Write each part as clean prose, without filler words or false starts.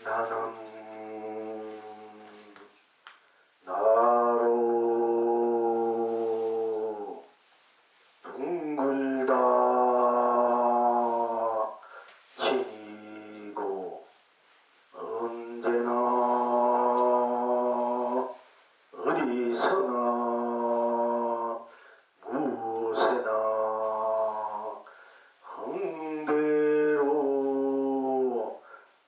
나는 나로 둥글다 지니고 언제나 어디서나 무엇에나 흥대로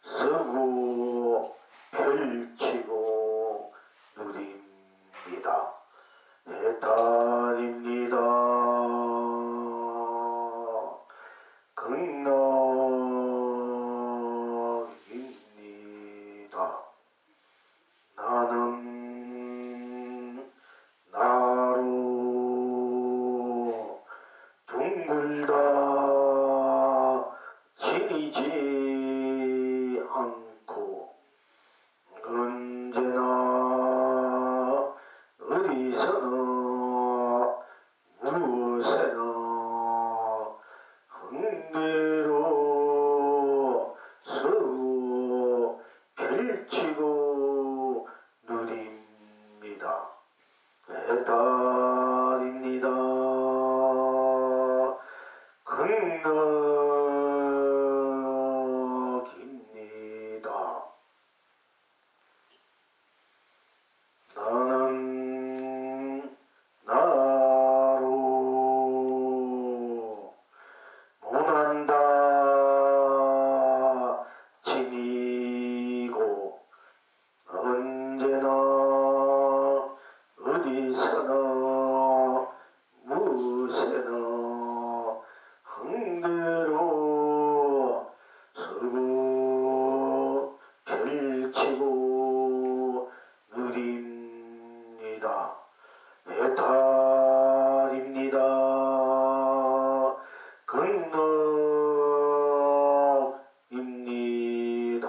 서고 펼치고 누립니다. 해탈입니다. 극락입니다. 나는 나로 둥글다 지니지 않고 언제나 어디서나 무엇에나 흥대로 서고 펼치고 누립니다. 해탈입니다. 극락입니다. 나는 나로 못한다 지니고 언제나 어디서나 무엇에나 흥대로 서고 펼치고 누립니다. 해탈입니다. 극락입니다.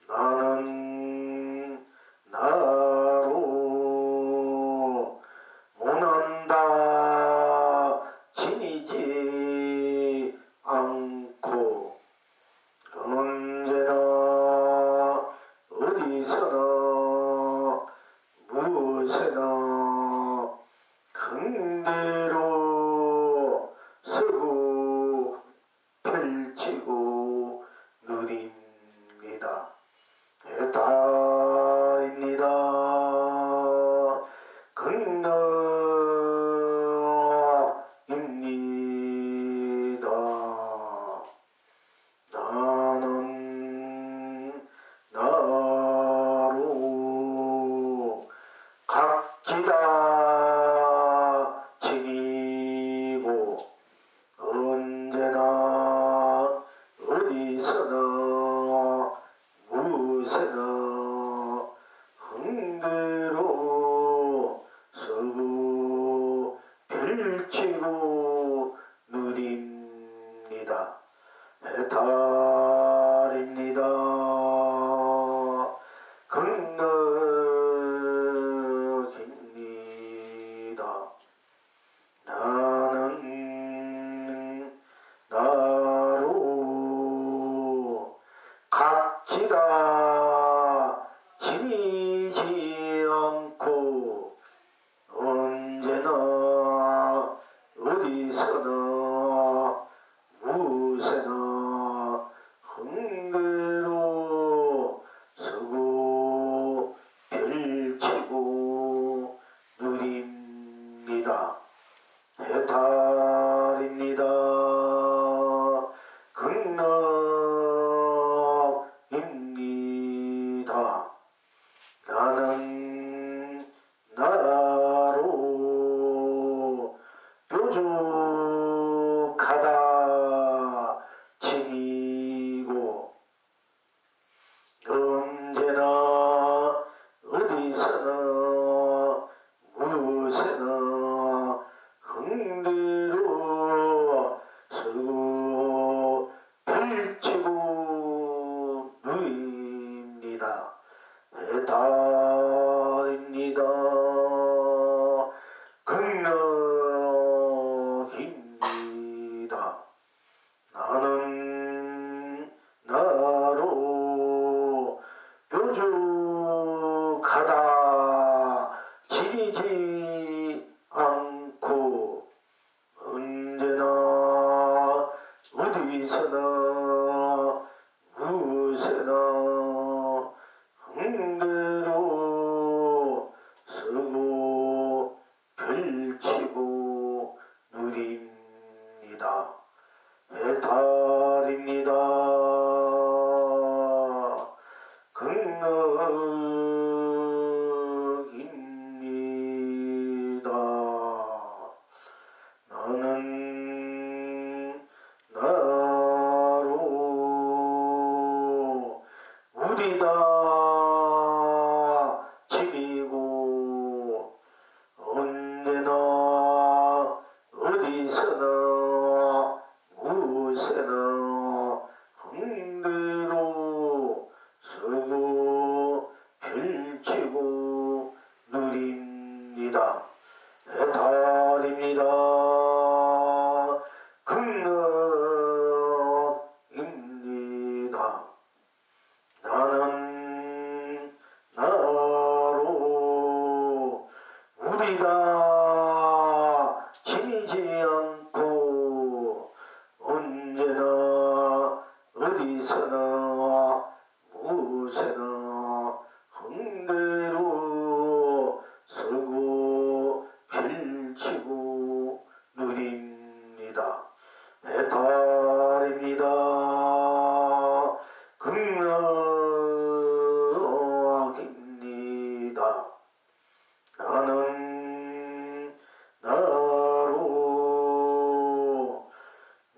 나는 나로 못한다 지니지 않고 언제나 어디서나 무엇에나 흥대로 서고 펼치고 누립니다. 해탈입니다. 극락입니다. 나는 나로 각지다 지니고 언제나 어디서나 무엇에나 흥대로 서고 펼치고 누립니다. 해탈입니다. 극락입니다. 나는 나로 각지다 지니지 않고 언제나 어디서나 무엇에나 흥대로 서고 펼치고 누립니다. 해탈입니다. 극락입니다. 나는 나로 뾰족하다 지니고 언제나 어디서나 무엇에나 흥대로 서고 펼치고 누립니다. 해탈입니다. 극락입니다. 나는 나로 우리다 지니고 언제나 어디서나 무엇에나 흥대로 서고 펼치고 누립니다. 해탈입니다. 극락입니다. 나는 나로 우리가 지니지 않고 언제나 어디서나 무엇에나 흥대로 서고 펼치고 누립니다. 해탈입니다. 극락입니다. 나는 나로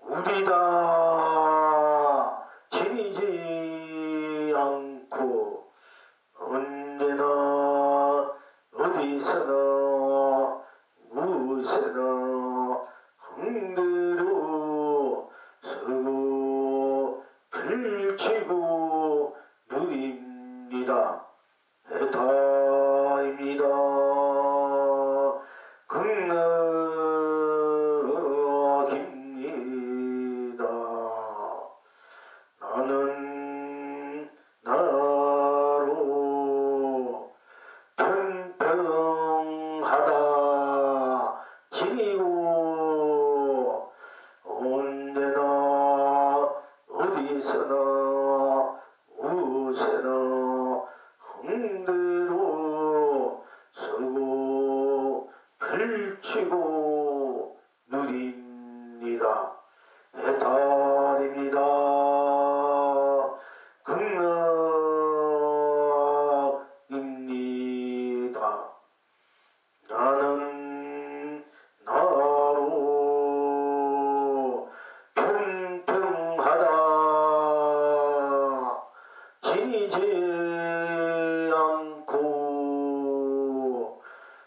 우리다 지니지 않고 언제나 어디서나 무엇에나 흥대로 서고 펼치고 누립니다. 해탈입니다. 극락입니다. 나는 나로 평평하다 지니고 언제나 어디서나 무엇에나 흥대로 서고 펼치고 누립니다. 해탈입니다. 극락입니다. 나는 나로 평평하다 지니지 않고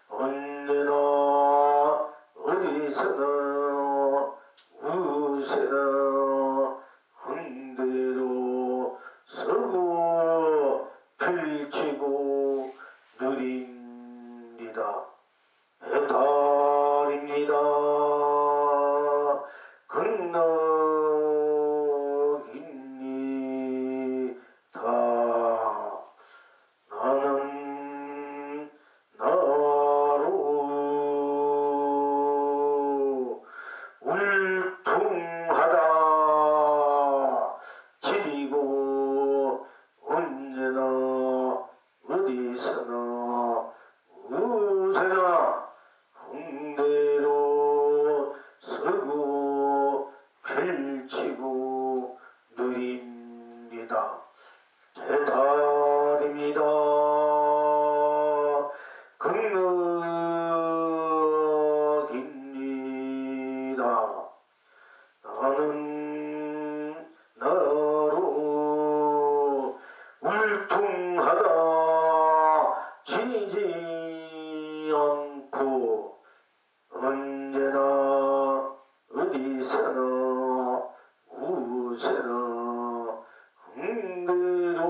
언제나 어디서나 무엇에나 흥대로 서고 펼치고 누립니다. 해탈입니다. 극락입니다. 나는 나로 울퉁하다 지니고 언제나 어디서나 무엇에나 흥대로 서고 펼치고 누립니다. 해탈입니다. 극락입니다. 나는 나로 울퉁하다 지니지 않고 언제나 어디서나 무엇에나 흥대로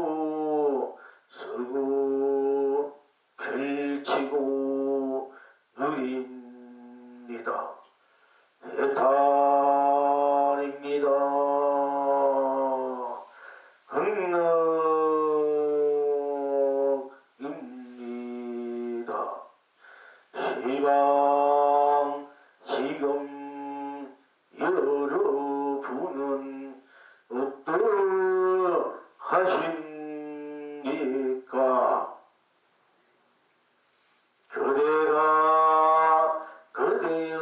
서고 펼치고 누립니다. 해탈입니다. 극락입니다. 시방 지금 여러분은 어떠하십니까? 그대가 그대의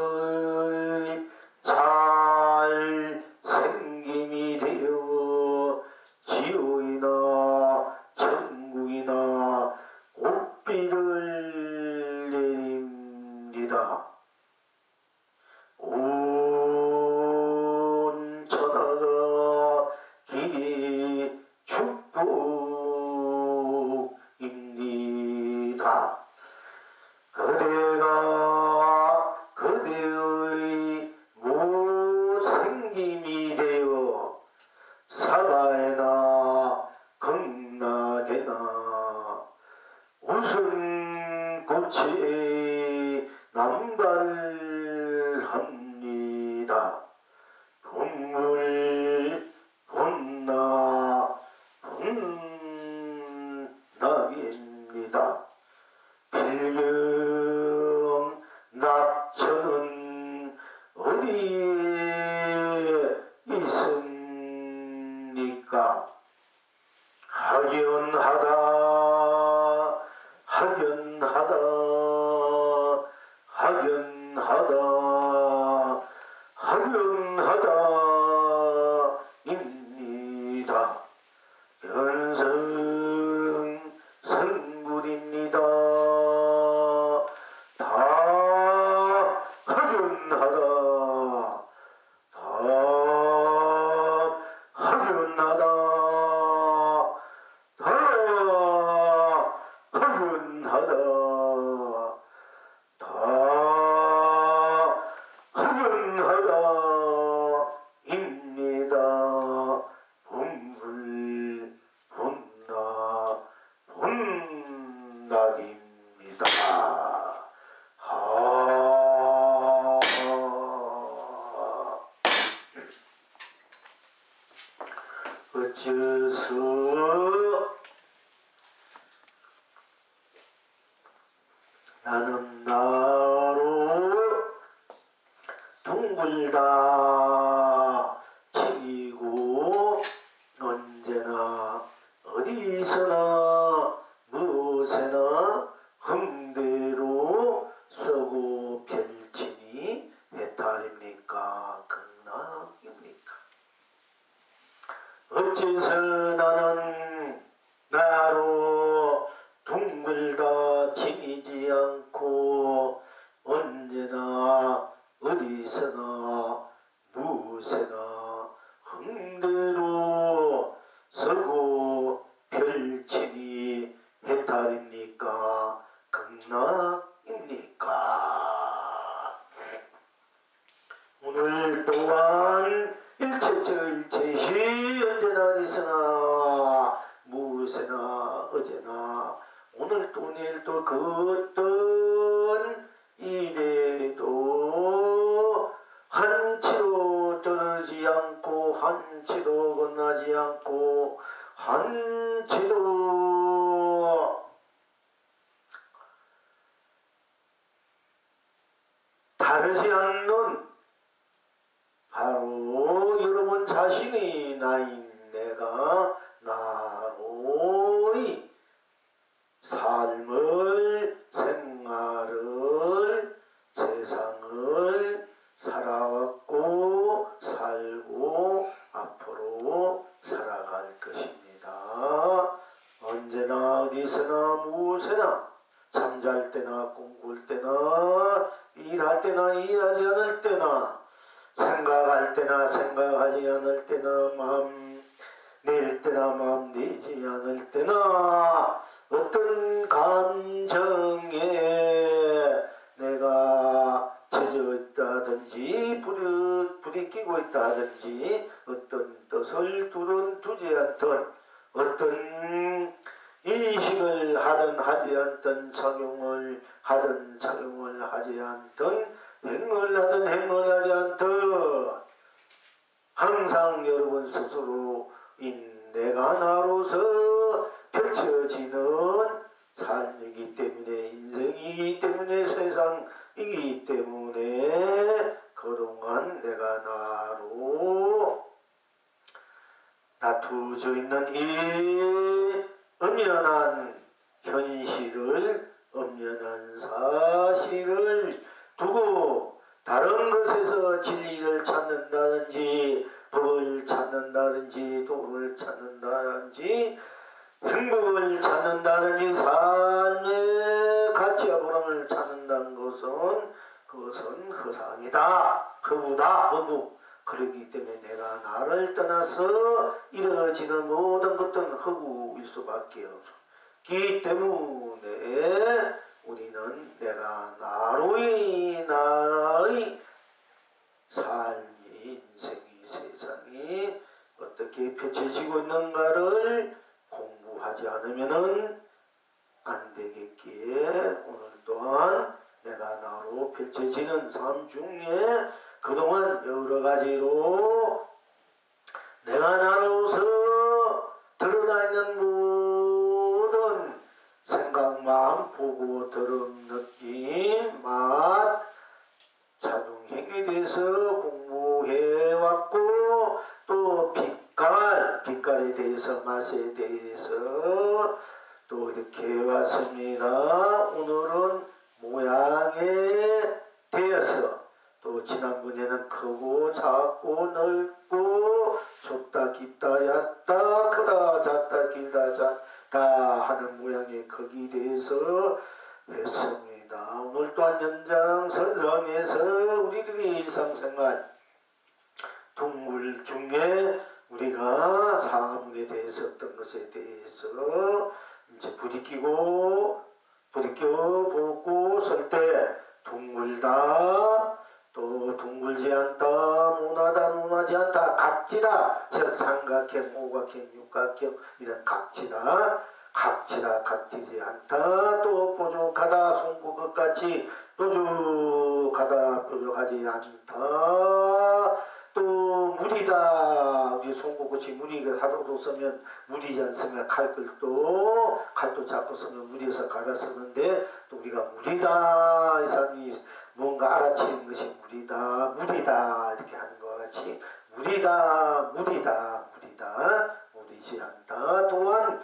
잘생김이 되어 지옥이나 천국이나 꽃비를 내립니다. 온 천하가 길이 축복 있습니다. 그대가 그대의 모생김이 되어 사바에나 극락에나 웃음꽃이 남발합니다. 본물 본나 본낙입니다. 필경 낙천은 어디에 있습니까? 학연하다 입니다. 연승 성불입니다. 다 학연하다 입니다. 본불 본나 본낙입니다. 어째서 나는 나로 둥글다 지니고 언제나 어디서나 무엇에나 흥대로 서고 펼치니 해탈입니까? 극락입니까? 어째서 나는 나로 둥글다 지니지 않고 언제나 어디서나 무엇에나 흥대로 서고 펼치니 해탈입니까? 극락입니까? 오늘 또한 일체적 일체시 언제나 어디서나 무엇에나 어제나 오늘도 내일도 그 어떤 일에도 한치로 떨어지지 않고 한치로 건너지 않고 한치로 다르지 않는 바로 여러분 자신이 나인 내가 나로의 삶을 생활을 세상을 살아왔고 살고 앞으로 살아갈 것입니다. 언제나 어디서나 무엇에나 잠잘 때나 꿈꿀 때나 일할 때나 일하지 않을 때나 생각할 때나 생각하지 않을 때나 마음 낼 때나 마음 내지 않을 때나 어떤 감정에 내가 젖어 있다든지 불이 끼고 있다든지 어떤 뜻을 두지 않던 어떤 인식을 하든 하지 않던 작용을 하지 않던 행을 하든 행을 하지 않던 항상 여러분 스스로인 내가 나로서 펼쳐지는 삶이기 때문에 인생이기 때문에 세상이기 때문에 그동안 내가 나로 다투져 있는 이 엄연한 현실을 엄연한 사실을 두고 다른 것에서 진리를 찾는다든지 법을 찾는다든지 도를 찾는다든지 행복을 찾는다든지 삶의 가치와 보람을 찾는다는 그것은 허상이다. 허구다. 허구. 그렇기 때문에 내가 나를 떠나서 이루어지는 모든 것들은 허구일 수밖에 없어. 있기 때문에 우리는 내가 나로 인하의 삶이, 인생이, 세상이 어떻게 펼쳐지고 있는가를 공부하지 않으면은 안 되겠기에 오늘 또한 내가 나로 펼쳐지는 삶 중에 그동안 여러 가지로 내가 나로서 드러나는 모든 생각, 마음, 보고, 들음, 느낌, 맛, 작용행위에 대해서 공부해왔고 또 빛깔에 대해서, 맛에 대해서 또 이렇게 해왔습니다. 오늘은 모양에 대해서 또 지난번에는 크고 작고 넓고 좁다 깊다 얕다 크다 작다 길다 작다 하는 모양의 크기에 대해서 했습니다. 오늘 또한 연장선상에서 우리들의 일상생활 동물 중에 우리가 사물에 대해서 어떤 것에 대해서 이제 부딪혀 보고 쓸 때 둥글다 또 둥글지 않다 모나지 않다 각지다 즉 삼각형 오각형 육각형 이런 각지다 각지지 않다 또 뾰족하다 송구 끝같이 뾰족하지 않다 또 무리다 우리 송곳이 무리가 가로로 쓰면 무리지 않으면 칼도 잡고 쓰면 무리해서 갈아 쓰는데 또 우리가 무리다 이 사람이 뭔가 알아채는 것이 무리다 이렇게 하는 것 같이 무리다 무리지 않다 또한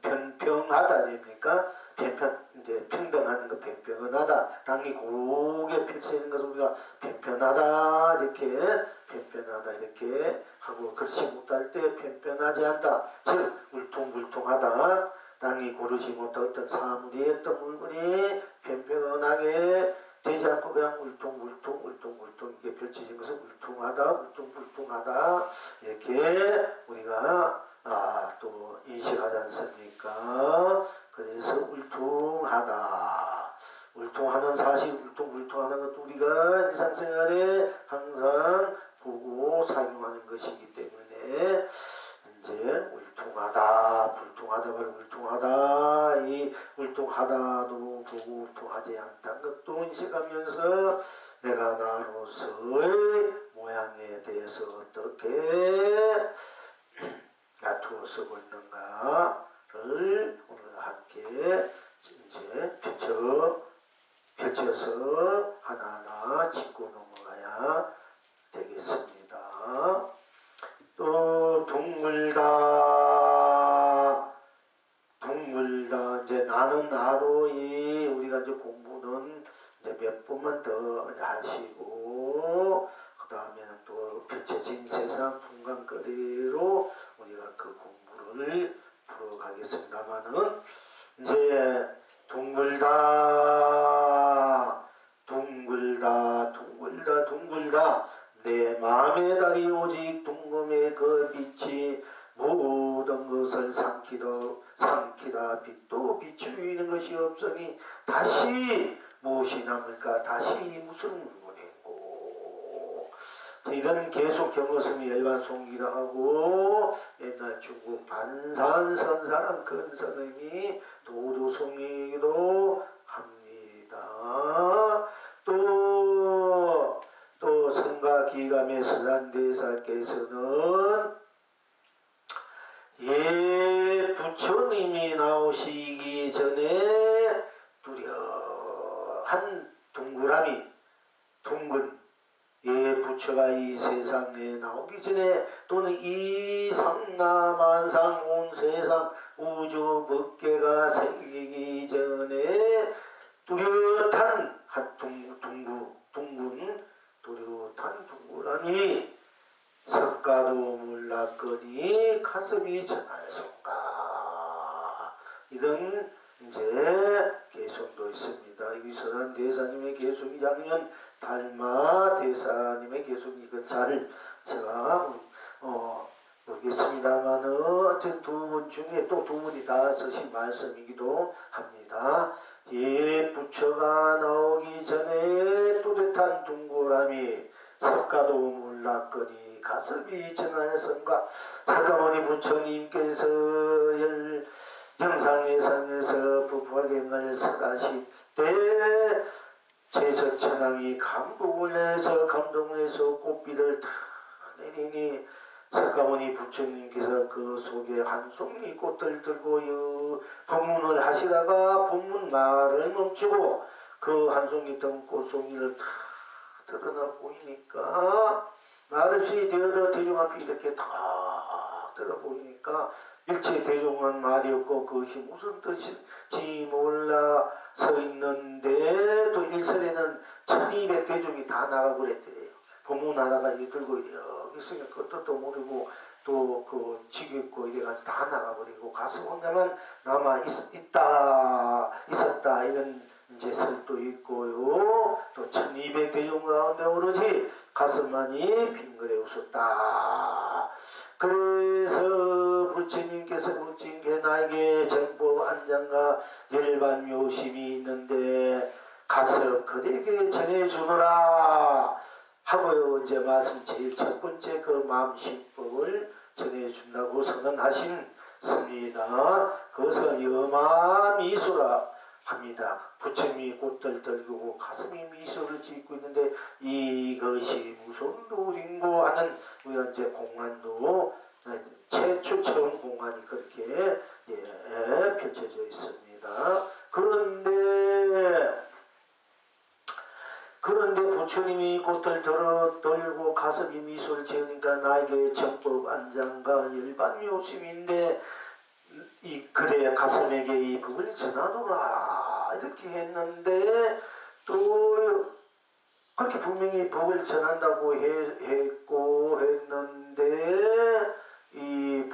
평평하다 됩니까? 이제 평등하는 거 평평하다. 땅이 고게 펼쳐있는 것을 우리가 평평하다 이렇게 하고 그렇지 못할 때 평평하지 않다. 즉 울퉁불퉁하다. 땅이 고르지 못한 어떤 사물이 어떤 물건이 평평하게 되지 않고 그냥 울퉁불퉁 이게 펼쳐진 것은 울퉁불퉁하다 이렇게 우리가 또 인식하지 않습니까? 그래서 울퉁하는 사실 울퉁하는 것도 우리가 일상생활에 항상 보고 사용하는 것이기 때문에 이제 울퉁하다 이 울퉁하다도 보고 울퉁하지 않다는 것도 인식하면서 내가 나로서의 모양에 대해서 어떻게 나투어 쓰고 있는가를 오늘 함께 이제 펼쳐서 하나하나 짚고 넘어가야 되겠습니다. 또 둥글다 이제 나는 나로 우리가 이제 공부는 이제 몇 번만 더 하시고 그 다음에는 또 펼쳐진 세상 풍광 그대로 우리가 그 공부를 풀어가겠습니다만은 이제 둥글다 내 마음의 달이 오직 둥금의 그 빛이 모든 것을 삼키다 빛도 비추이는 것이 없으니 다시 무엇이 남을까 다시 무슨 물건이고 이런 계속 경어성이 일반송기라 하고 옛날 중국 반산선사란 큰 선생이 도도송이기도 합니다. 또 성가기감의 서산대사께서는 부처님이 나오시기 전에 뚜렷한 둥근 부처가 이 세상에 나오기 전에 또는 이 상나만상 온 세상 우주 법계가 생기기 전에 뚜렷한 뚜렷한 둥그라니 석가도 몰랐거니 가슴이 전하였을까 이런 이제 개성도 있습니다. 이 서산 대사님의 개성이 작년 달마 대사님의 개성이 그 잘 제가 모르겠습니다만은 어쨌든 두 분 중에 또 두 분이 다 쓰신 말씀이기도 합니다. 예, 부처가 나오기 전에 뚜렷한 둥고람이 석가도 몰랐거니 가섭이 전하였음과 사가모니 부처님께서 영상예상에서 부화경을 설하실 때 제석천왕이 감동을 해서 꽃비를 다 내리니 석가모니 부처님께서 그 속에 한 송이 꽃을 들고 법문을 하시다가 법문 말을 멈추고 그 한 송이 든 꽃송이를 다 드러나 보이니까 말없이 되어져 대중 앞에 이렇게 다 들어 보이니까 일체 대중은 말이 없고 그것이 무슨 뜻인지 몰라 서 있는데 또 일설에는 1200 대중이 다 나가버렸대요. 법문 하다가 이렇게 들고 여기 있으면 그 뜻도 모르고 또 그 지겹고 이래가지고 다 나가버리고 가슴 혼자만 남아 있었다 이런 이제 설도 있고요. 또 1200 대중 가운데 오로지 가슴만이 빙그레 웃었다. 그래서 부처님께서 나에게 정법 안장과 열반 묘심이 있는데 가서 그대에게 전해주노라 하고요. 이제 말씀 제일 첫 번째 그 마음심법을 전해준다고 선언하십니다. 그것을 여마미수라 합니다. 부처님이 꽃들 들고 가슴이 미소를 짓고 있는데 이것이 무슨 노인고 하는 우리가 이제 공안도 최초 처음 공안이 그렇게 펼쳐져 있습니다. 그런데 부처님이 꽃을 들고 가슴이 미소를 지으니까 나에게 정법 안장과 열반 묘심인데 이 그대의 가슴에게 이 법을 전하노라 이렇게 했는데 또 그렇게 분명히 법을 전한다고 했는데 이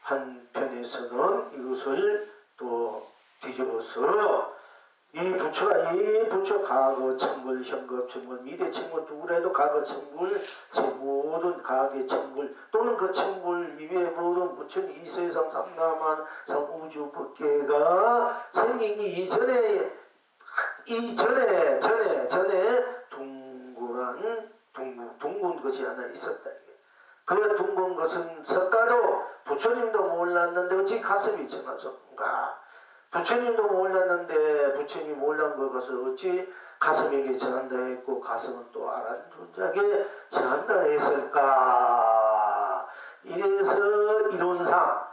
한편에서는 이것을 또 뒤집어서 이 부처 과거 천불 현급 천불 미래 천불 누구라도 과거 천불 제 모든 과거의 천불 또는 그 천불 이외의 모든 부처님 이 세상 삼라만 우주 법계가 생기기 이전에 둥근 것이 하나 있었다. 그 둥근 것은 석가도 부처님도 몰랐는데 어찌 가슴이 전하셨는가. 부처님도 몰랐는데 부처님 몰란 것을 어찌 가슴에게 전한다 했고 가슴은 또 아란 존재에게 전한다 했을까. 이래서 이론상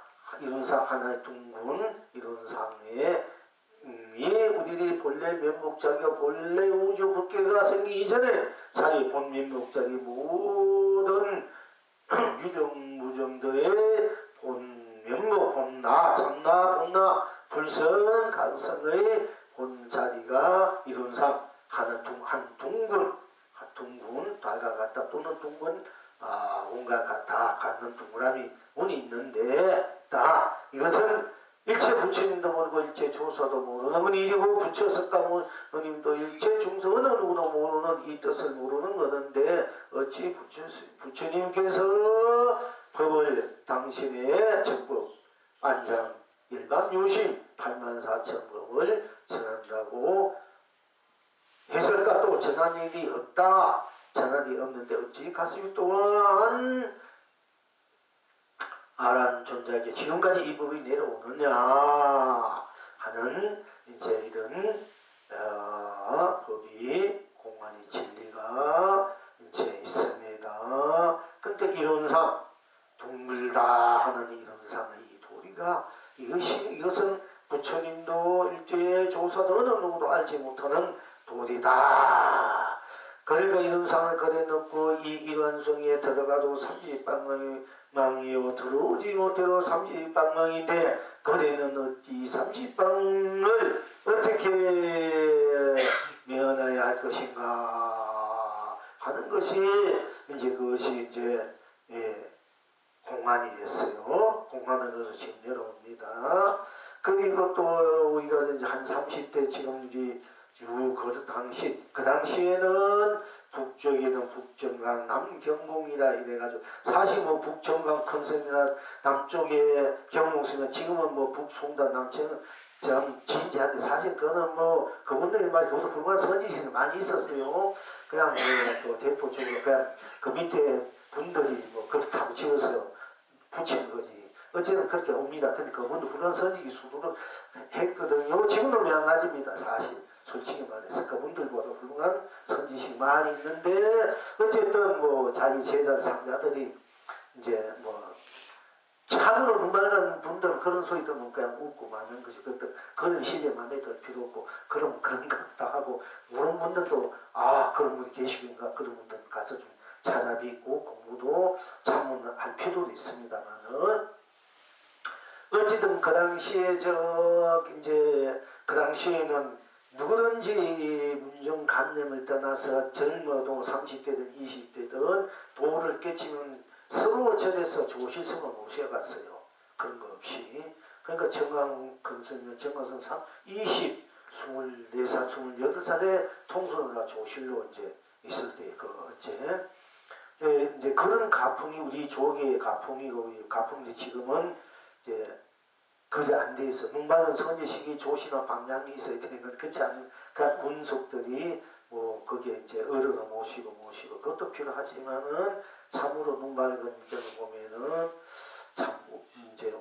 하나의 둥근 이론상에 우리들이 본래 면목자기가 본래 우주 법계가 생기기 이전에 자기 본 면목자기 모든 유정무정들의 본 면목 본나 참나 본나 불선 강성의 본 자리가 이론상 한 둥근 달과 같다 또는 둥근 온과 같다 갖는 둥그람이 운이 있는데 이것은 일체 부처님도 모르고 일체 조사도 모르는 일이고 부처 석가모님도 일체 중서 어느 누구도 모르는 이 뜻을 모르는 것인데 어찌 부처님께서 법을 당신의 정법 안장 일반 요심 84,000법을 전한다고 했을까. 또 전한 일이 없다. 전한 일이 없는데 어찌 가슴이 또한 아란 존재에게 지금까지 이 법이 내려오느냐 하는 이제 이런 법이 공안의 진리가 이제 있습니다. 근데 이론상 둥글다 하는 이론상의 이 도리가 이것은 부처님도 일제의 조사도 어느 누구도 알지 못하는 도리다. 그러니까 이론상을 그래 놓고 이 일완성에 들어가도 삼십방망이요 들어오지 못해도 삼십방망인데 그래는 이 삼십방을 어떻게 면해야 할 것인가 하는 것이 그것이 공안이었어요. 공안으로서 지금 내려옵니다. 그리고 또 우리가 이제 한 30대 지금 그 당시에는 북쪽에는 북정강, 남경공이라 이래가지고 사실 뭐 북정강 컨셉이나 남쪽에 경공수면 지금은 뭐 북송단 남청 참 진지한데 사실 그거는 뭐 그분들이 말 그것도 훌륭한 선지식이 많이 있었어요. 그냥 뭐 또 대표적으로 그냥 그 밑에 분들이 뭐 그렇다고 지어서 붙인 거지. 어쨌든 그렇게 옵니다. 근데 그분도 훌륭한 선지기 수두를 했거든요. 지금도 마찬가지입니다. 사실 솔직히 말해서 그분들보다 훌륭한 선지식 많이 있는데 어쨌든 뭐 자기 제자 상자들이 이제 뭐 참으로 눈말간 분들은 그런 소리 들으면 그냥 웃고 마는 것이 그런 시대만 내들 필요 없고 그런 것 하고 그런 분들도 아 그런 분이 계시긴가 그런 분들 가서 좀 찾아뵙고 공부도 참문할 필요도 있습니다만은 어찌든 그 당시에 이제 그 당시에는 누구든지 문정관념을 떠나서 젊어도 30대든 20대든 도를 깨치면 서로 절에서 조실성을 모셔갔어요. 그런 거 없이. 그러니까 정강 근성면 정강성 24살, 28살에 통솔가 조실로 이제 있을 때 이제 그런 가풍이 우리 조계의 가풍이고 가풍이 지금은 이제 그게 안 돼 있어. 눈방은 선지식이 조시나 방향이 있어야 되는 건 그렇지 않은 그 군속들이 뭐 거기에 이제 어른을 모시고 그것도 필요하지만은 참으로 눈 밝은 경우 보면은 참 이제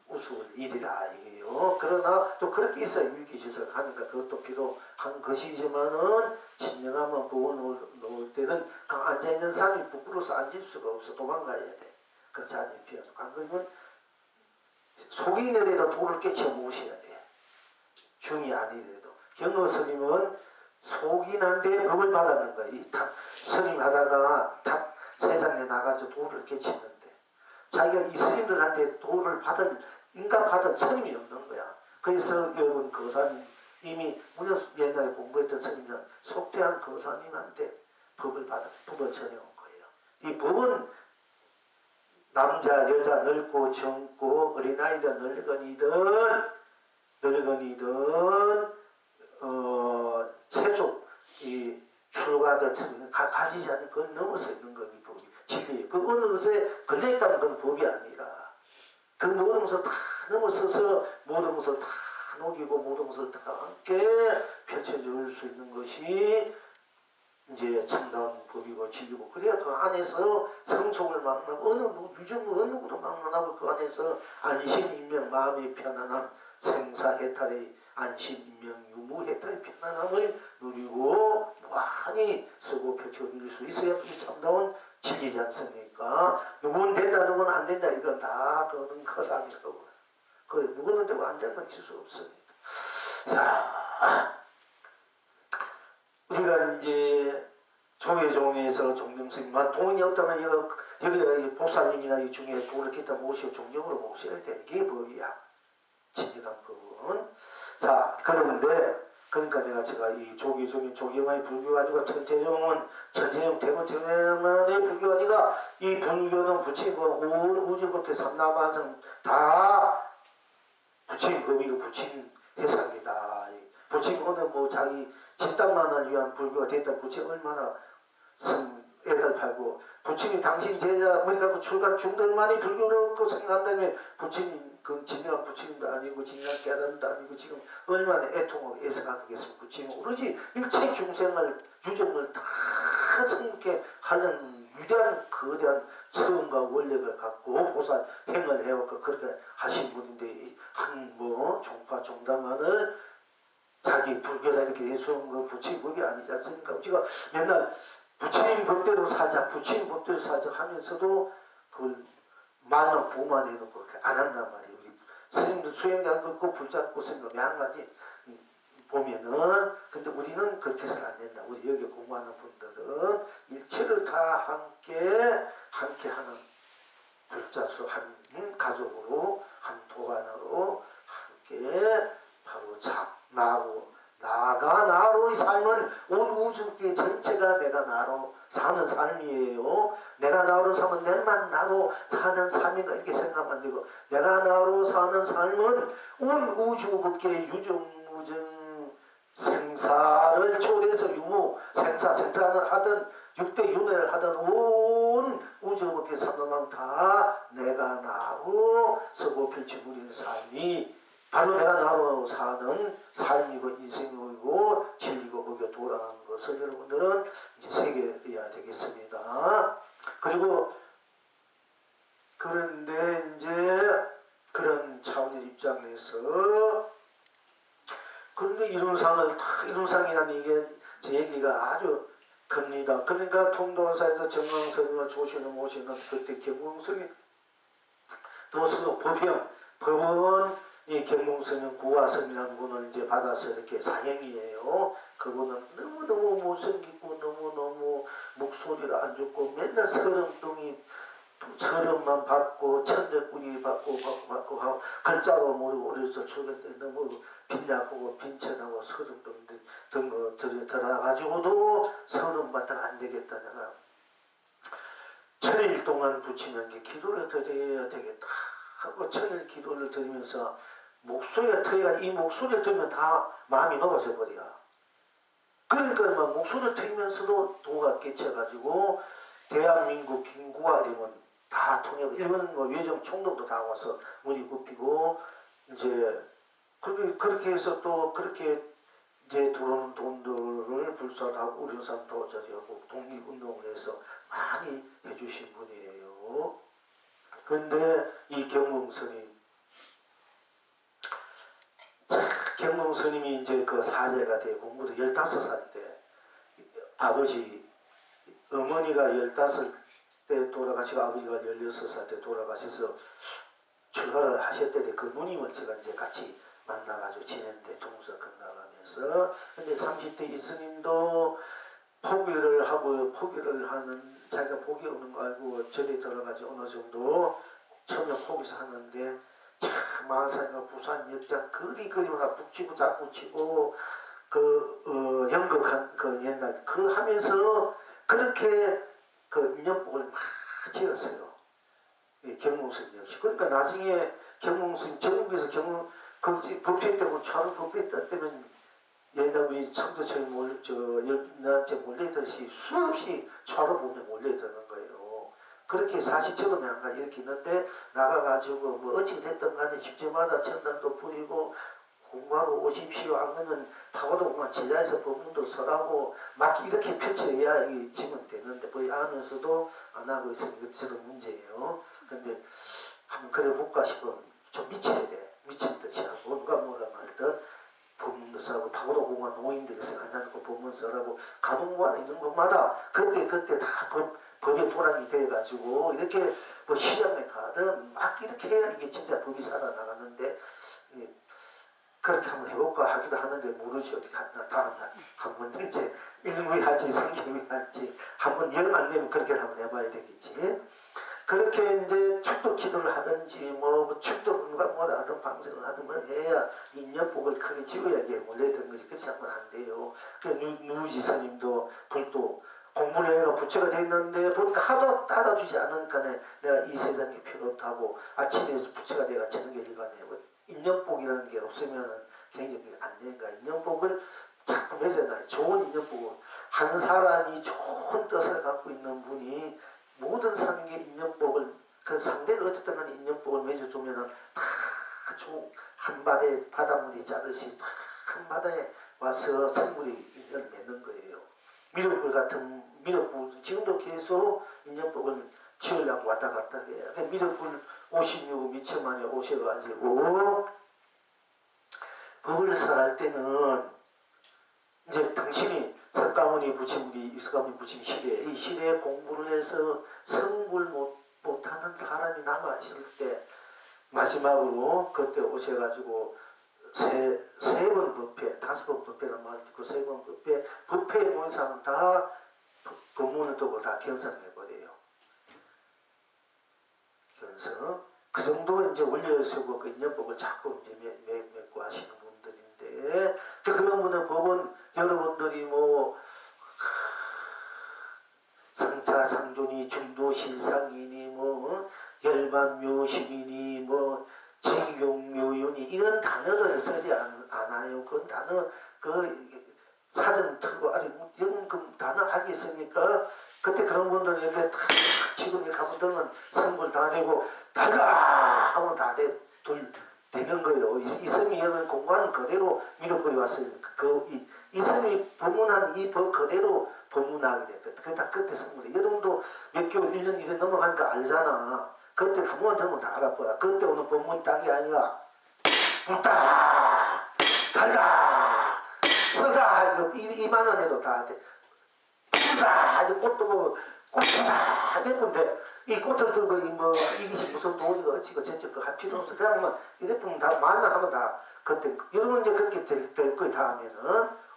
우스울 일이다 이게요. 그러나 또 그렇게 있어야 유기시설 하니까 그것도 필요한 것이지만은 진정하면 부어 놓을 때는 앉아 있는 사람이 부끄러워서 앉을 수가 없어. 도망가야 돼. 그 자리에 비어서 안 그러면 속이 내려도 돌을 깨쳐 모셔야 돼. 중이 아니래도. 경허 스님은 속이 난데 법을 받았는 거야. 스님 하다가 세상에 나가서 돌을 깨치는데 자기가 이 스님들한테 돌을 인가 받을 스님이 없는 거야. 그래서 여러분 거사님 이미 무려 옛날에 공부했던 스님은 속대한 거사님한테 법을 전해온 거예요. 이 법은 남자 여자 늙고 젊고 어린아이든 늙은이든 세속 이 출가든 가지지 않는 그걸 넘어서 있는 거 이 법이 진리. 그 어느 것에 걸려있다는 건 법이 아니라 그 모든 것을 다 넘어서서 모든 것을 다 녹이고 모든 것을 다 함께 펼쳐줄 수 있는 것이 이제 참다운 법이고 진리고 그래야 그 안에서 성속을 만나고 어느 누구도 만나고 그 안에서 안심인명 마음의 편안함 생사해탈의 안심인명 유무해탈의 편안함을 누리고 무한히 쓰고 펼쳐 누릴 수 있어야 그게 참다운 진리지 않습니까? 누구는 된다 누구는 안 된다 이건 다 그거는 허상이라고 누구는 되고 안 되는 건 있을 수 없습니다. 자 우리가 이제 조계종에서 종경스님만 돈이 없다면 여기 보살님이나 이 중에 돈을 기타 모시고 종경으로 모셔야 돼. 이게 법이야. 진리한 법은. 자 그런데 그러니까 제가 이 조계종이 조계만이 불교가 아니고 천태종은 천태종 대구 천태종만의 불교가 아니라 이 불교는 부처님은 온 우주법계 삼라만성 다 부처님 법이고 부처님 해석이다. 부처님은 뭐 자기 집단만을 위한 불교가 됐다. 부처님 얼마나 애들 팔고 부처님 당신 제자 뭐라고 출가 중들만이 불교를 얻고 생각한다면 부처님 그 진정한 부처님도 아니고 진정한 깨달음도 아니고 지금 얼마나 애통하고 애석하겠습니까? 부처님 오로지 일체 중생을 유정을 다 성게 하는 위대한 거대한 처음과 원력을 갖고 보살 행을 해왔고 그렇게 하신 분인데 한 뭐 종파 종담만을 자기 불교다 이렇게 내세운 거 부처님 법이 아니지 않습니까? 우리가 맨날 부처님 법대로 살자 하면서도 그걸 말만 구만 해놓고 안 한단 말이에요. 우리 스님들 수행자 걷고 불잡고 생각 한 가지 보면은 근데 우리는 그렇게 해서는 안 된다. 우리 여기 공부하는 분들은 일체를 다 함께 하는 불자수 한 가족으로 한 도반으로 함께 바로 나로의 삶은 온 우주계 전체가 내가 나로 사는 삶이에요. 내가 나로 사면 내만 나로 사는 삶인가 이렇게 생각하면 안 되고 내가 나로 사는 삶은 온 우주계 유정무정 생사를 초래해서 유무 생사는 하든 육대윤회를 하든 온 우주법계 삼도망 다 내가 나로 서고 펼쳐버리는 삶이 바로 내가 나로 사는 삶이고 인생이고 진리고 거기에 돌아가는 것을 여러분들은 이제 새겨야 되겠습니다. 그리고 그런데 이제 그런 차원의 입장에서 그런데 이룬상이라는 이게 제 얘기가 아주 큽니다. 그러니까 통도사에서 정광선이와 조신을 모시는 그때 경공선이 도서도 법은 이 경공선은 구화선이라는 분을 이제 받아서 이렇게 사형이에요. 그분은 너무너무 못생기고 너무너무 목소리가 안 좋고 맨날 서름만 받고 천대꾸리 받고 하고 글자도 모르고 어려서 죽었는데 너무 빈약하고 빈천하고 서름병 등거 들어가지고도 서름받다가 안 되겠다. 내가 천일 동안 붙이는 게 기도를 드려야 되겠다 하고 천일 기도를 드리면서 목소리가 트이가 이 목소리를 들으면 다 마음이 녹아져 버려. 그러니까 막 목소리를 트이면서도 도가 깨쳐가지고 대한민국 김구가 되면 다 통해 일본 뭐 외정 총독도 다 와서 물이 굽히고 이제 그렇게 해서 또 그렇게 이제 들어오는 돈들을 불산하고 우륜산 도자기하고 독립운동을 해서 많이 해주신 분이에요. 그런데 이 경공스님이 이제 그 사제가 되고 공부도 15살 때 어머니가 15때 돌아가시고 아버지가 16살 때 돌아가셔서 출가를 하셨대. 그 누님을 제가 이제 같이 만나가지고 지냈는데 동서 건너가면서 근데 30대 이스님도 포기를 하는 자기가 포기 없는 거 알고 절에 들어가지고 어느 정도 처음에 포기서 하는데 참 마산과 부산 역장 그리거리마다 북치고 잡붙이고 연극한 그 옛날 하면서 그렇게 그 인연복을 막 지었어요. 경몽스님 역시. 그러니까 나중에 경몽스님 전국에서 법회 때문에 차로 법회 때면 옛날 우리 청도처에 나한테 몰려들듯이 수없이 차로 보면 몰려드는 거예요. 그렇게 사실처럼 약간 이렇게 있는데 나가가지고 뭐 어찌 됐든 간에 집집마다 천단도 부리고 공부하러 오십시오. 안 그러면 파고도 그만 제자에서 법문도 설하고 막 이렇게 펼쳐야 지면 되는데 거의 하면서도 안 하고 있으니까 저도 문제예요. 근데 한번 그래 볼까 싶으면 좀 미쳐야 돼. 미친 듯이 하고 누가 뭐라 말든 법문도 설하고 파고도 그만 노인들에서 앉아놓고 법문 설하고 가동관 있는 곳마다 그때 다 법의 도랑이 돼가지고 이렇게 뭐 시험에 가든 막 이렇게 해야 이게 진짜 법이 살아나가는데 그렇게 한번 해볼까 하기도 하는데 모르지 어떻게 다음 한번 이제 일무이 할지 상기무이 할지 한번 영 안 되면 그렇게 한번 해봐야 되겠지. 그렇게 이제 축도 기도를 하든지 뭐 축도 뭐라 하든 방생을 하든 뭐 해야 인연복을 크게 지어야 이게 원래 된 거지. 그렇지 않으면 안 돼요. 누지 스님도 불도 공부를 해가 부처가 됐는데 보니까 하도 따라주지 않으니까 내가 이 세상에 필요 없다고 아침에서 부처가 내가 저는 게 일반이에요. 인연복이라는 게 없으면 굉장히 안 되니까 인연복을 자꾸 맺어놔요. 좋은 인연복을. 한 사람이 좋은 뜻을 갖고 있는 분이 모든 상의 인연복을 그 상대가 어쨌든 간에 인연복을 맺어주면은 다 한 바닷물이 짜듯이 다 한 바다에 와서 생물이 인연을 맺는 거예요. 미륵불 지금도 계속 인연복을 지으려고 왔다 갔다 해요. 미륵불 56 미천만에 오셔가지고 법을 설할 때는 이제 당신이 석가모니 부처님이 석가모니 부처님 시대에 이 시대에 공부를 해서 성불 못하는 사람이 남아있을 때 마지막으로 그때 오셔가지고 세 번 법회, 5번 법회란 말 있고 3번 법회에 모인 사람은 다 법문을 두고 다 견성해버려요. 견성. 그 정도 이제 올려서고 그 인연법을 자꾸 이제 맺고 하시는 분들인데 그런 분의 법은 여러분들이 뭐 상차 상존이 중도 실상이니 뭐 열반묘심이니 뭐 징용묘윤이 이런 단어를 쓰지 않아요. 그 단어 그 사전 틀고 아주 연금 있습니까? 그때 그런 분들은 이렇게 탁 지금 이렇게 한번 들면 선물 다 되고 달라 하면 다 되는 거예요. 이섬이 여러분 공부하는 그대로 믿음거리 왔어요. 이섬이 법문한 이 법 그대로 법문하게 돼. 그게 다 끝에 선물이. 여러분도 몇 개월, 1년, 2년 넘어가니까 알잖아. 그때 한 번 들으면 다 알아보야. 그때 오는 법문이 딴 게 아니야. 묻다, 달다, 쓰다, 이거 2만 원 해도 다 돼. 푸다, 꽃도 뭐, 꽃이다, 이랬는데, 이 꽃을 들고, 이것이 무슨 돈이가 어찌고 저찌고 할 필요 없어. 그냥 이랬으면 다, 말만 하면 다, 그때, 여러분 이제 그렇게 될 거예요, 다음에는.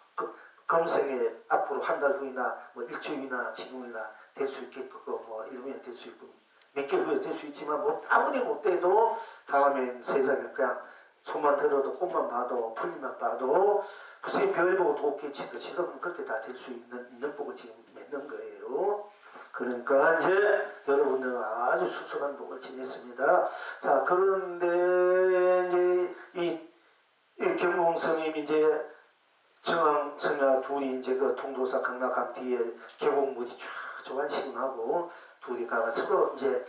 검생에 앞으로 한 달 후이나, 뭐 일주일이나 지금이나 될 수 있겠고, 뭐 1년이 될 수 있고, 몇 개월 후에 될 수 있지만, 뭐 아무리 못 돼도 다음엔 세상에 그냥 손만 들어도 꽃만 봐도 풀리만 봐도 무슨 별 보고 돕겠지. 그러면 그렇게 다 될 수 있는 복을 지금 맺는 거예요. 그러니까 이제 여러분들은 아주 수수한 복을 지냈습니다. 자, 그런데 이제 이 경공 스님 이제 정황 스님과 둘이 이제 그 통도사 강락함 뒤에 계곡물이 쫙 조간시근하고 둘이 가가 서로 이제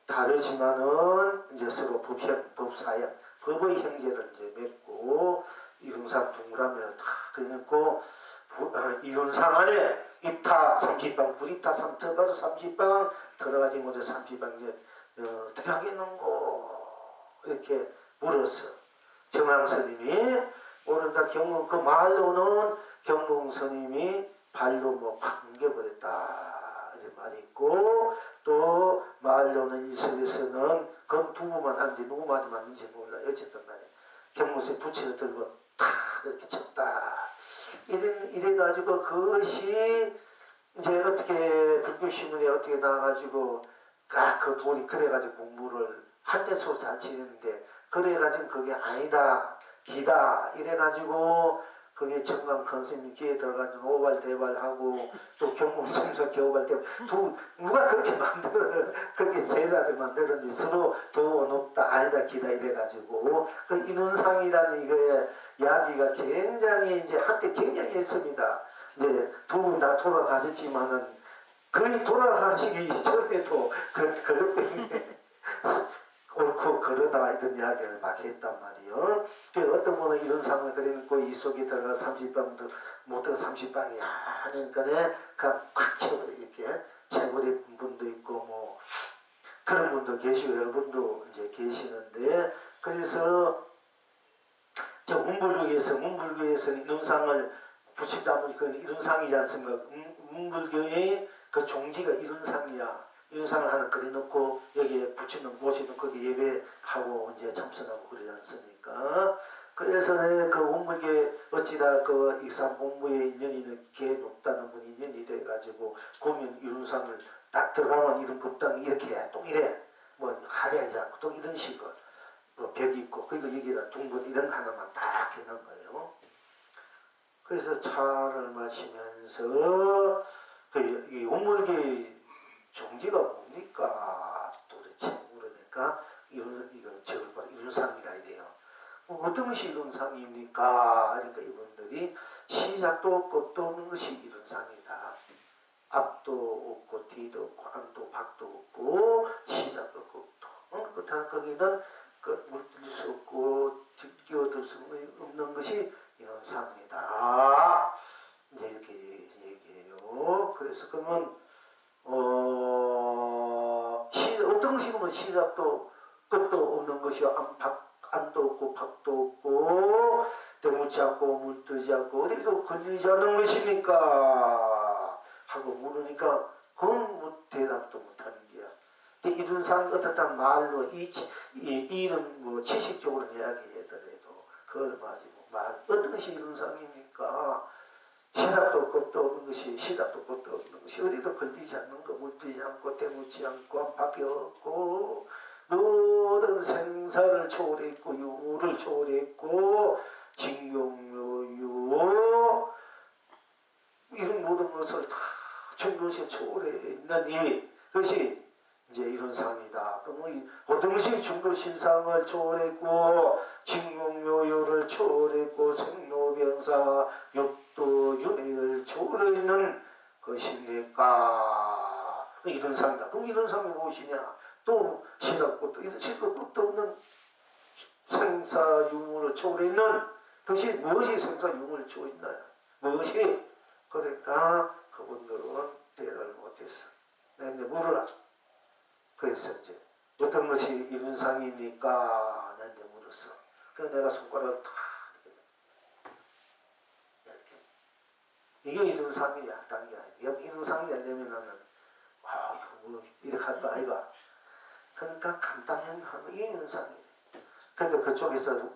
다르지만은 이제 서로 법사형, 법의 형제를 이제 맺고 이run상 동그라미를 다 그려놓고 이룬상 안에 입타 30방, 불입타 3터 가서 30방 들어가지 못해 30방 이제 어떻게 하겠는고 이렇게 물었어. 정황스님이 오른가 경공 그 말로는 경공 스님이 발로 뭐 팍 옮겨버렸다 이런 말이 있고 또 말로는 이슬에서는 그건 두부만 안돼 누구 말이 맞는지 몰라. 어쨌든 간에 경공스님 부채를 들고 탁 이렇게 쳤다. 이래가지고 그것이 이제 어떻게 불교 신문에 어떻게 나와가지고 그 돈이 그래가지고 공부를 한대수로 잘 지냈는데 그래가지고 그게 아니다 기다 이래가지고 그게 정강 컨셉이 귀에 들어가지고 오발대발하고 또 경공심사 겨우발대발 누가 그렇게 만들어 그렇게 세자들 만들었는데 서로 더 높다 아니다 기다 이래가지고 그 인운상이라는 이거에 이야기가 굉장히 이제 한때 굉장히 했습니다. 이제 두 분 다 돌아가셨지만은 거의 돌아가시기 이전에도 그것 때문에 옳고 그러다 이런 이야기를 막 했단 말이요. 어떤 분은 이런 상을 그려놓고 이 속에 들어가 30방도 못 들어 30방이야 하니까 그냥 꽉 채워버려 이렇게 채워버린 분도 있고 뭐 그런 분도 계시고 여러분도 이제 계시는데 그래서 저 문불교에서는 이룬상을 붙인다 보니까 이룬상이지 않습니까? 문불교의 그 종지가 이룬상이야. 이룬상을 하나 그려놓고 여기에 붙이는 모시는 거기 예배하고 이제 참선하고 그러지 않습니까? 그래서 그 문불교에 어찌다 그 익산 본부의 인연이 개 높다는 분이 인연이 돼가지고 고면 이룬상을 딱 들어가면 이런 법당 이렇게 또 이래 뭐 화려하지 않고 또 이런 식으로 뭐 벽이 있고 그리고 여기다 둥근 이런 거 하나만 딱 해놓은 거예요. 그래서 차를 마시면서 이 원물교의 종지가 뭡니까? 도대체 모르니까 이건 저걸 바로 이룬상이라 이래요. 어떤 것이 이룬상입니까? 그러니까 이분들이 시작도 끝도 없는 것이 이룬상이다. 앞도 없고 뒤도 없고 안도 밖도 없고 시작도 끝도 그렇다는 거기는 물들일 수 없고 끼어들 수 없는 것이 이룬상이다. 이제 이렇게 얘기해요. 그래서 그러면 어떤 것이 보면 시작도 끝도 없는 것이 안도 없고 밖도 없고 때묻지 않고 물뜨지 않고 어디도 걸리지 않는 것입니까? 하고 물으니까 그건 뭐 대답도 못하는 게야. 이룬상이 어떻단 말로 이런 뭐 지식적으로 이야기하더라도 그걸 어떤 것이 이룬상입니까? 시작도 끝도 없는 것이 시작도 끝도 없는 것이 어디도 걸리지 않는 거 물들지 않고 때묻지 않고 밖에 없고 모든 생사를 초월했고 유를 초월했고 징용묘유 이런 모든 것을 다 중도시에 초월해 있는 그것이 이제 이룬상이다. 그러면 어떤 것이 중도신상을 초월했고 징용묘유를 초월했고 생로병사 또 윤회를 초월했고 초월해 있는 것입니까? 이른상이다. 그럼 이른상이 무엇이냐? 또 시작부터 시도 끝도 없는 생사유무를 초월해 있는 그것이 무엇이 생사유무를 초월해 있나요? 무엇이? 그러니까 그분들은 대답을 못했어. 내가 이제 물어라. 그래서 이제 어떤 것이 이른상입니까? 내가 이제 물었어. 그래서 내가 손가락을 탁 이렇게. 이게 이른상이야. 딴 게 아니야. 이른상이 되려면 나는 뭐 이렇게 할 거 아이가. 그러니까 간단한 거 이게 이른상이야. 그러니까 그쪽에서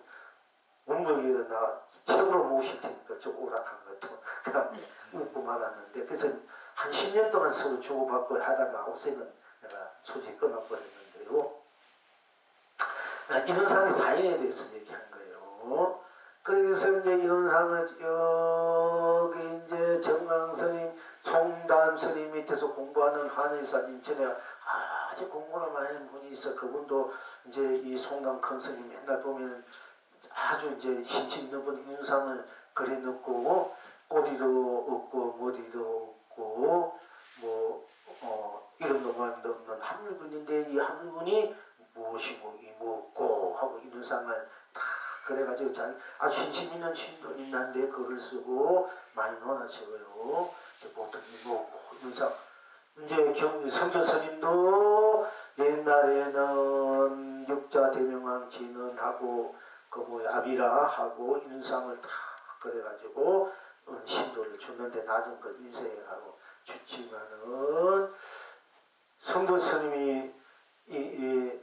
문물기를 나 책으로 모실 테니까 좀 오락한 것도 그냥 묻고 말았는데 그래서 한 10년 동안 서로 주고받고 하다가 옷에는 내가 소식이 끊어버렸는데요. 이른상의 사연에 대해서 얘기한 거예요. 그래서 이제 이른상을 여기 이제 정강스님, 송담스님 밑에서 공부하는 한의사님 전에 아주 공부를 많이 하는 분이 있어. 그분도 이제 이 송담 큰 스님 맨날 보면 아주 이제 힘씨 있는 분 인상을 그려놓고 꼬리도 없고 머리도 없고 뭐 이름도 뭐도 없는 함유근인데 이 함유근이 무엇이고 이 무엇고 하고 인상을 다 그래가지고 자기 아주 힘심 있는 신도님한테 글을 쓰고 많이 논하시고요. 보통 이 무엇고 인상 이제 성조 스님도 옛날에는 육자 대명왕 진언하고 그 뭐 아비라 하고 인상을 다 그래가지고 신도를 주는데 낮은 걸 인쇄하고 주지만은 성도 스님이 이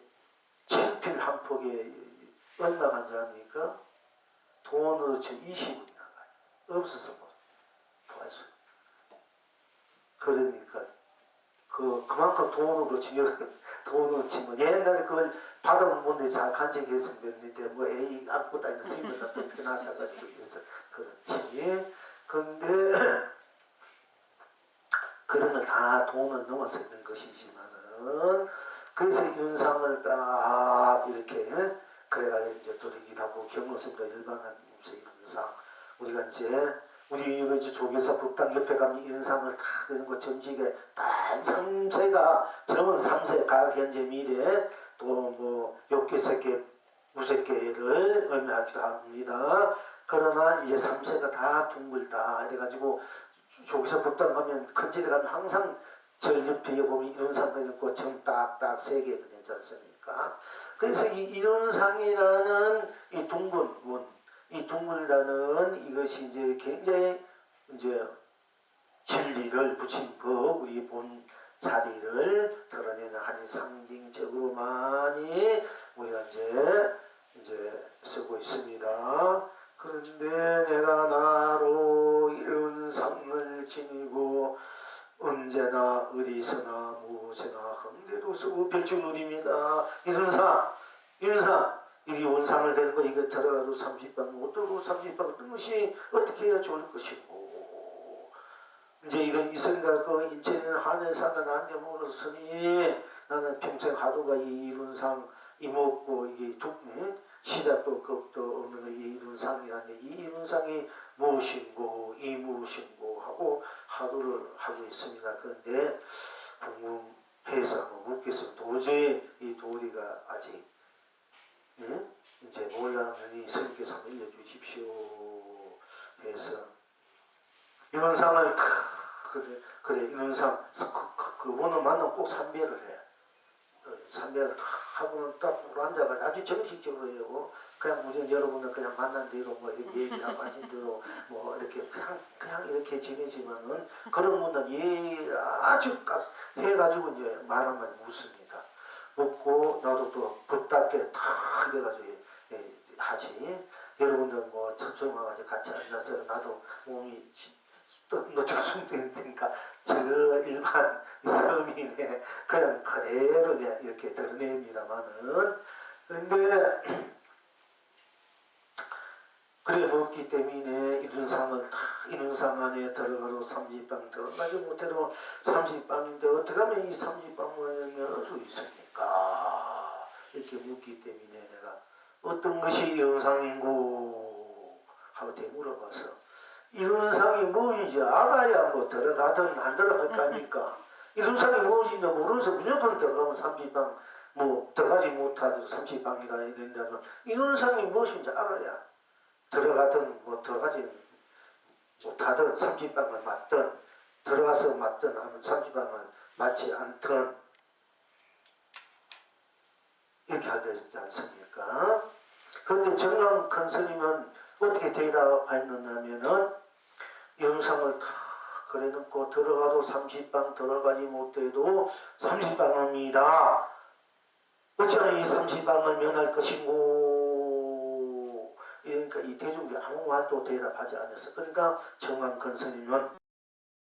친필 한 폭에 얼마가 나갑니까? 돈으로 쳐 20원 나가요. 없어서 뭐 구할 수. 그러니까 그만큼 돈으로 치면 옛날에 그걸 받아본 분들이 잘 간직했으면 됐는데 뭐 에이 아무것도 아니라 스님들 같은 게 나왔다가 해서 그렇지. 근데 그런 걸 다 돈을 넘어서 있는 것이지만은 그래서 인상을 딱 이렇게 그래가지고 이제 돌리기도 하고 경로선도 일반한 인상 우리가 이제 우리 이제 조계사 법당 옆에 가면 인상을 다 되는 거 점지게 딱 3세가 정은 3세 각 현재 미래 또 뭐 6개, 3개, 5개를 의미하기도 합니다. 그러나 이제 3세가 다 둥글다 이래가지고 조계사 법당 가면 큰 절에 가면 항상 절 옆에 보면 이론상도 있고 정 딱딱 3개 되지 않습니까? 그래서 이 이론상이라는 이 둥근 문, 이 둥글다는 이것이 이제 굉장히 이제 진리를 붙인 법, 우리 본 자리를 드러내는 한이 상징적으로 많이 우리가 이제 쓰고 있습니다. 그런데 내가 나로 이런 상을 지니고 언제나 어디서나 무엇에나 흥대도 쓰고 별주누립니다. 이순상 이 원상을 되는 거 이거 들어가도 30방 어떠고 30방 어떤 것이 어떻게 해야 좋을 것이고 이제 이런 이 생각 그 인체는 하늘사가 나한테 물었으니 나는 평생 하루가 이 이룬상 이먹고 이게 시작도 끝도 없는 이 이룬상이라는데 이 이룬상이 무엇인고 이 무엇인고 하고 하루를 하고 있습니다. 그런데 궁금해서 묻겠어. 도저히 이 도리가 아직 이제 몰라오니 스님께서 알려주십시오 해서 이룬상을 그래 이룬상 그분은 만나면 꼭 삼배를 해. 삼배를 탁 하고는 딱 앉아가지고 아주 정식적으로 해요. 그냥 우리는 여러분은 그냥 만난 대로 뭐 이렇게 얘기하고 하신 대로 뭐 이렇게 그냥 이렇게 지내지만은 그런 분은 아주 딱 해가지고 이제 말 한마디 묻습니다. 묻고 나도 또 붙답게 탁 해가지고 하지. 여러분들 뭐 저쪽에 와가지고 같이 앉아서 나도 몸이 또 조성되니까 저 일반 서민의 그냥 그대로 이렇게 드러냅니다만은 근데 그래 먹기 때문에 이룬상 안에 들어가서 30방 들어가지 못해도 30방인데 어떻게 하면 이 30방을 할 수 있습니까? 이렇게 묻기 때문에 내가 어떤 것이 이룬상인고 하고 물어봐서 이론상이 뭐인지 알아야 뭐 들어가든 안 들어갈 거 아닙니까? 이론상이 무엇인지 모르면서 무조건 들어가면 30방 뭐 들어가지 못하도 30방이다 된다면 이론상이 무엇인지 알아야 들어가든 뭐 들어가지 못하든 30방을 맞든 들어가서 맞든 아니면 30방을 맞지 않든 이렇게 하게 되지 않습니까? 그런데 정강 큰 스님은 어떻게 대답했느냐면은 영상을 다 그래놓고 들어가도 30방 들어가지 못해도 30방입니다. 어찌하면 이 30방을 면할 것이고 이러니까 이 대중이 아무 말도 대답하지 않았어. 그러니까 정강 큰 스님은